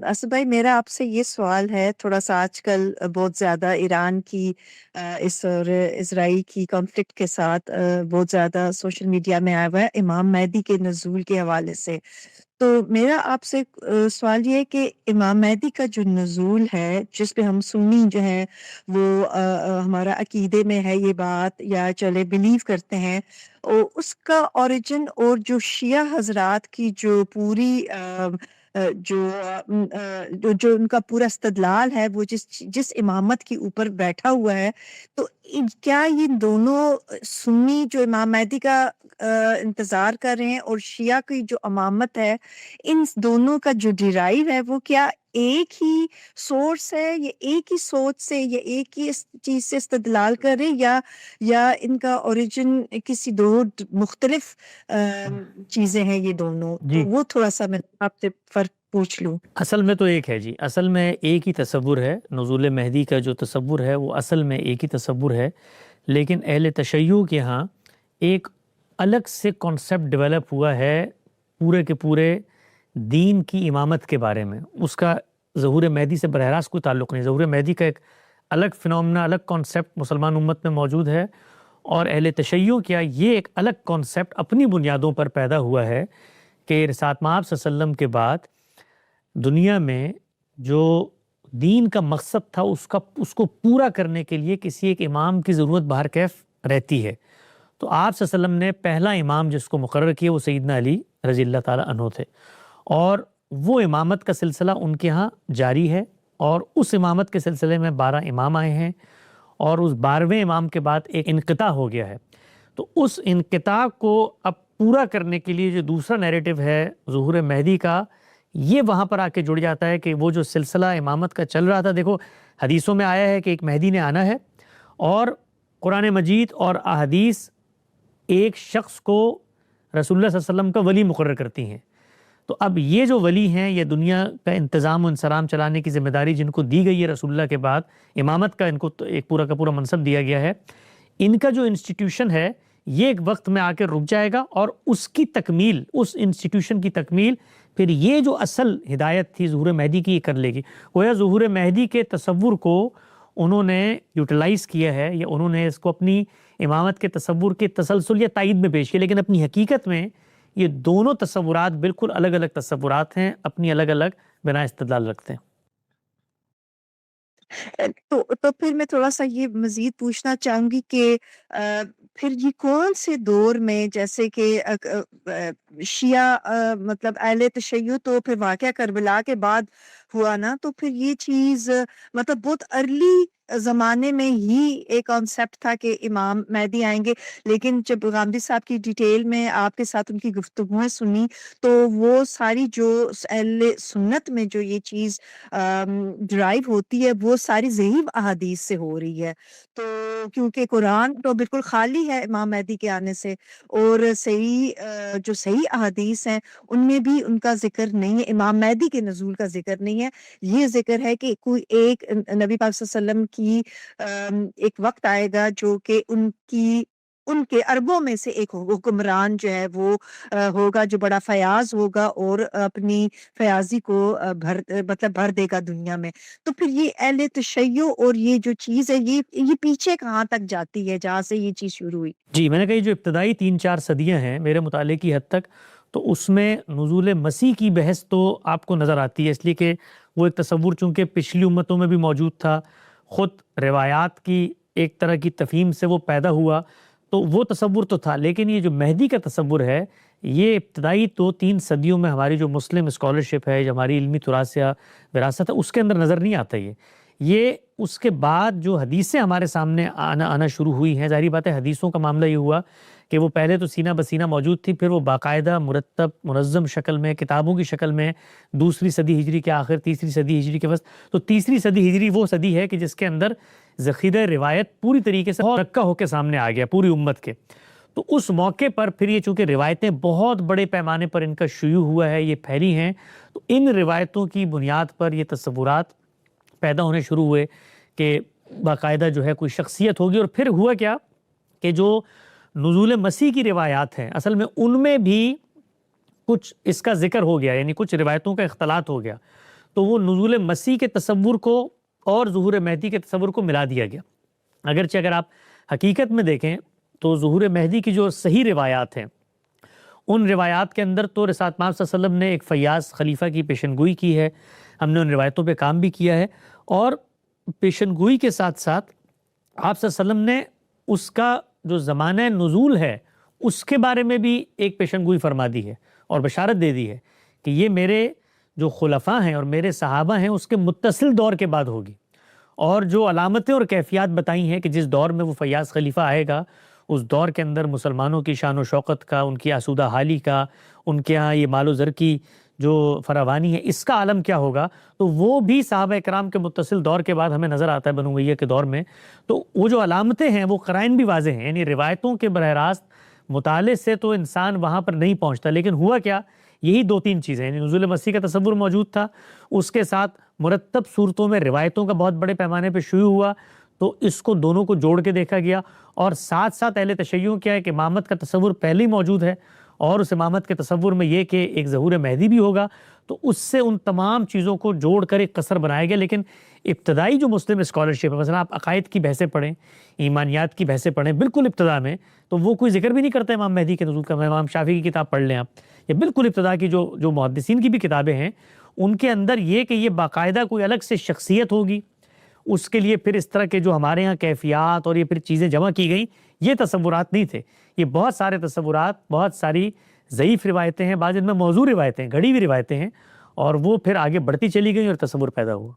اسد بھائی، میرا آپ سے یہ سوال ہے، تھوڑا سا آج کل بہت زیادہ ایران کی اس اور اسرائیل کی کانفلکٹ کے ساتھ بہت زیادہ سوشل میڈیا میں آیا ہوا ہے امام مہدی کے نزول کے حوالے سے۔ تو میرا آپ سے سوال یہ ہے کہ امام مہدی کا جو نزول ہے، جس پہ ہم سنی جو ہے وہ ہمارا عقیدے میں ہے یہ بات، یا چلے بلیو کرتے ہیں، اس کا اوریجن اور جو شیعہ حضرات کی جو پوری جو ان کا پورا استدلال ہے، وہ جس امامت کے اوپر بیٹھا ہوا ہے، تو کیا یہ دونوں سنی جو امام مہدی کا انتظار کر رہے ہیں اور شیعہ کی جو امامت ہے، ان دونوں کا جو ڈیرائیو ہے وہ کیا ایک ہی سورس ہے، یا ایک ہی سوچ سے، یا ایک ہی اس چیز سے استدلال کر رہے ہیں، یا ان کا اوریجن کسی دو مختلف چیزیں ہیں یہ دونوں؟ جی، تو وہ تھوڑا سا میں آپ سے فرق پوچھ لوں۔ اصل میں تو ایک ہے جی، اصل میں ایک ہی تصور ہے، نزول مہدی کا جو تصور ہے وہ اصل میں ایک ہی تصور ہے، لیکن اہل تشیع کے ہاں ایک الگ سے کانسیپٹ ڈیولپ ہوا ہے پورے کے پورے دین کی امامت کے بارے میں۔ اس کا ظہور مہدی سے براہ راست کوئی تعلق نہیں۔ ظہور مہدی کا ایک الگ فنومنا، الگ کانسیپٹ مسلمان امت میں موجود ہے، اور اہل تشیع کیا یہ ایک الگ کانسیپٹ اپنی بنیادوں پر پیدا ہوا ہے کہ رسالت مآب صلی اللہ علیہ وسلم کے بعد دنیا میں جو دین کا مقصد تھا اس کو پورا کرنے کے لیے کسی ایک امام کی ضرورت بہر کیف رہتی ہے۔ تو آپ صلی اللہ علیہ وسلم نے پہلا امام جس کو مقرر کیا وہ سیدنا علی رضی اللہ تعالیٰ عنہ تھے، اور وہ امامت کا سلسلہ ان کے ہاں جاری ہے، اور اس امامت کے سلسلے میں 12 امام آئے ہیں، اور اس 12ویں امام کے بعد ایک انقطاع ہو گیا ہے۔ تو اس انقطاع کو اب پورا کرنے کے لیے جو دوسرا نیریٹو ہے ظہور مہدی کا، یہ وہاں پر آ کے جڑ جاتا ہے کہ وہ جو سلسلہ امامت کا چل رہا تھا، دیکھو حدیثوں میں آیا ہے کہ ایک مہدی نے آنا ہے، اور قرآن مجید اور احادیث ایک شخص کو رسول اللہ صلی اللہ علیہ وسلم کا ولی مقرر کرتی ہیں۔ تو اب یہ جو ولی ہیں، یہ دنیا کا انتظام و انصرام چلانے کی ذمہ داری جن کو دی گئی ہے رسول اللہ کے بعد، امامت کا ان کو ایک پورا کا پورا منصب دیا گیا ہے، ان کا جو انسٹیٹیوشن ہے یہ ایک وقت میں آ کے رک جائے گا، اور اس کی تکمیل، اس انسٹیٹیوشن کی تکمیل پھر یہ جو اصل ہدایت تھی ظہور مہدی کی، یہ کر لے گی۔ گویا ظہور مہدی کے تصور کو انہوں نے یوٹیلائز کیا ہے، یا انہوں نے اس کو اپنی امامت کے تصور کے تسلسل یا تائید میں پیش کیا، لیکن اپنی حقیقت میں یہ دونوں تصورات بالکل الگ الگ تصورات ہیں، اپنی الگ الگ بنا استدلال رکھتے ہیں۔ تو پھر میں تھوڑا سا یہ مزید پوچھنا چاہوں گی کہ پھر یہ کون سے دور میں، جیسے کہ شیعہ مطلب اہل تشیع تو پھر واقعہ کربلا کے بعد ہوا نا، تو پھر یہ چیز مطلب بہت ارلی زمانے میں ہی ایک کانسیپٹ تھا کہ امام مہدی آئیں گے، لیکن جب غامدی صاحب کی ڈیٹیل میں آپ کے ساتھ ان کی گفتگویں سنی، تو وہ ساری جو اہل سنت میں جو یہ چیز ڈرائیو ہوتی ہے، وہ ساری ضعیف احادیث سے ہو رہی ہے۔ تو کیونکہ قرآن تو بالکل خالی ہے امام مہدی کے آنے سے، اور جو صحیح احادیث ہیں ان میں بھی ان کا ذکر نہیں ہے، امام مہدی کے نزول کا ذکر نہیں ہے۔ یہ ذکر ہے کہ کوئی ایک نبی پاک صلی اللہ علیہ وسلم کی ایک وقت آئے گا جو کہ ان کے عربوں میں سے ایک حکمران جو ہے وہ ہوگا، جو بڑا فیاض ہوگا اور اپنی فیاضی کو بھر دے گا دنیا میں۔ تو پھر یہ اہل تشیع اور یہ جو چیز ہے، یہ پیچھے کہاں تک جاتی ہے جہاں سے یہ چیز شروع ہوئی؟ جی، میں نے کہی جو ابتدائی 3-4 صدیاں ہیں میرے مطالعے کی حد تک، تو اس میں نزول مسیح کی بحث تو آپ کو نظر آتی ہے، اس لیے کہ وہ ایک تصور چونکہ پچھلی امتوں میں بھی موجود تھا، خود روایات کی ایک طرح کی تفہیم سے وہ پیدا ہوا، تو وہ تصور تو تھا، لیکن یہ جو مہدی کا تصور ہے یہ ابتدائی 2-3 صدیوں میں ہماری جو مسلم اسکالرشپ ہے، جو ہماری علمی تراث یا وراثت ہے، اس کے اندر نظر نہیں آتا۔ یہ اس کے بعد جو حدیثیں ہمارے سامنے آنا شروع ہوئی ہیں، ظاہری بات ہے حدیثوں کا معاملہ یہ ہوا کہ وہ پہلے تو سینہ بسینہ موجود تھی، پھر وہ باقاعدہ مرتب منظم شکل میں کتابوں کی شکل میں 2 صدی ہجری کے آخر 3 صدی ہجری کے وسط، تو 3 صدی ہجری وہ صدی ہے کہ جس کے اندر ذخیرہ روایت پوری طریقے سے رکھا ہو کے سامنے آ گیا پوری امت کے۔ تو اس موقع پر پھر یہ چونکہ روایتیں بہت بڑے پیمانے پر ان کا شیوع ہوا ہے، یہ پھیلی ہیں، تو ان روایتوں کی بنیاد پر یہ تصورات پیدا ہونے شروع ہوئے کہ باقاعدہ جو ہے کوئی شخصیت ہوگی۔ اور پھر ہوا کیا کہ جو نزول مسیح کی روایات ہیں، اصل میں ان میں بھی کچھ اس کا ذکر ہو گیا، یعنی کچھ روایتوں کا اختلاط ہو گیا، تو وہ نزول مسیح کے تصور کو اور ظہور مہدی کے تصور کو ملا دیا گیا۔ اگرچہ اگر آپ حقیقت میں دیکھیں تو ظہور مہدی کی جو صحیح روایات ہیں، ان روایات کے اندر تو رسالت مآب صلی اللہ علیہ وسلم نے ایک فیاض خلیفہ کی پیشنگوئی کی ہے، ہم نے ان روایتوں پہ کام بھی کیا ہے، اور پیشنگوئی کے ساتھ ساتھ آپ صلی اللہ علیہ وسلم نے اس کا جو زمانہ نزول ہے اس کے بارے میں بھی ایک پیشنگوئی فرما دی ہے اور بشارت دے دی ہے کہ یہ میرے جو خلفاء ہیں اور میرے صحابہ ہیں اس کے متصل دور کے بعد ہوگی، اور جو علامتیں اور کیفیات بتائی ہیں کہ جس دور میں وہ فیاض خلیفہ آئے گا اس دور کے اندر مسلمانوں کی شان و شوقت کا، ان کی آسودہ حالی کا، ان کے ہاں یہ مال و زر کی جو فراوانی ہے، اس کا عالم کیا ہوگا، تو وہ بھی صحابہ کرام کے متصل دور کے بعد ہمیں نظر آتا ہے بنو امیہ کے دور میں۔ تو وہ جو علامتیں ہیں وہ قرائن بھی واضح ہیں، یعنی روایتوں کے براہ راست مطالعے سے تو انسان وہاں پر نہیں پہنچتا، لیکن ہوا کیا، یہی دو تین چیزیں، یعنی نزول مسیح کا تصور موجود تھا، اس کے ساتھ مرتب صورتوں میں روایتوں کا بہت بڑے پیمانے پہ شیوع ہوا، تو اس کو دونوں کو جوڑ کے دیکھا گیا، اور ساتھ ساتھ اہل تشیع کیا ہے کہ امامت کا تصور پہلے ہی موجود ہے، اور اس امامت کے تصور میں یہ کہ ایک ظہور مہدی بھی ہوگا، تو اس سے ان تمام چیزوں کو جوڑ کر ایک قصر بنایا گیا۔ لیکن ابتدائی جو مسلم اسکالرشپ ہے، مثلا آپ عقائد کی بحثیں پڑھیں، ایمانیات کی بحثیں پڑھیں، بالکل ابتدا میں تو وہ کوئی ذکر بھی نہیں کرتا امام مہدی کے نزول کا۔ امام شافعی کی کتاب پڑھ لیں آپ، یا بالکل ابتدا کی جو محدثین کی بھی کتابیں ہیں، ان کے اندر یہ کہ یہ باقاعدہ کوئی الگ سے شخصیت ہوگی، اس کے لیے پھر اس طرح کے جو ہمارے ہاں کیفیات اور یہ پھر چیزیں جمع کی گئیں، یہ تصورات نہیں تھے۔ یہ بہت سارے تصورات، بہت ساری ضعیف روایتیں ہیں، بعض ان میں موضوع روایتیں ہیں، گھڑی ہوئی روایتیں ہیں، اور وہ پھر آگے بڑھتی چلی گئیں اور تصور پیدا ہوا۔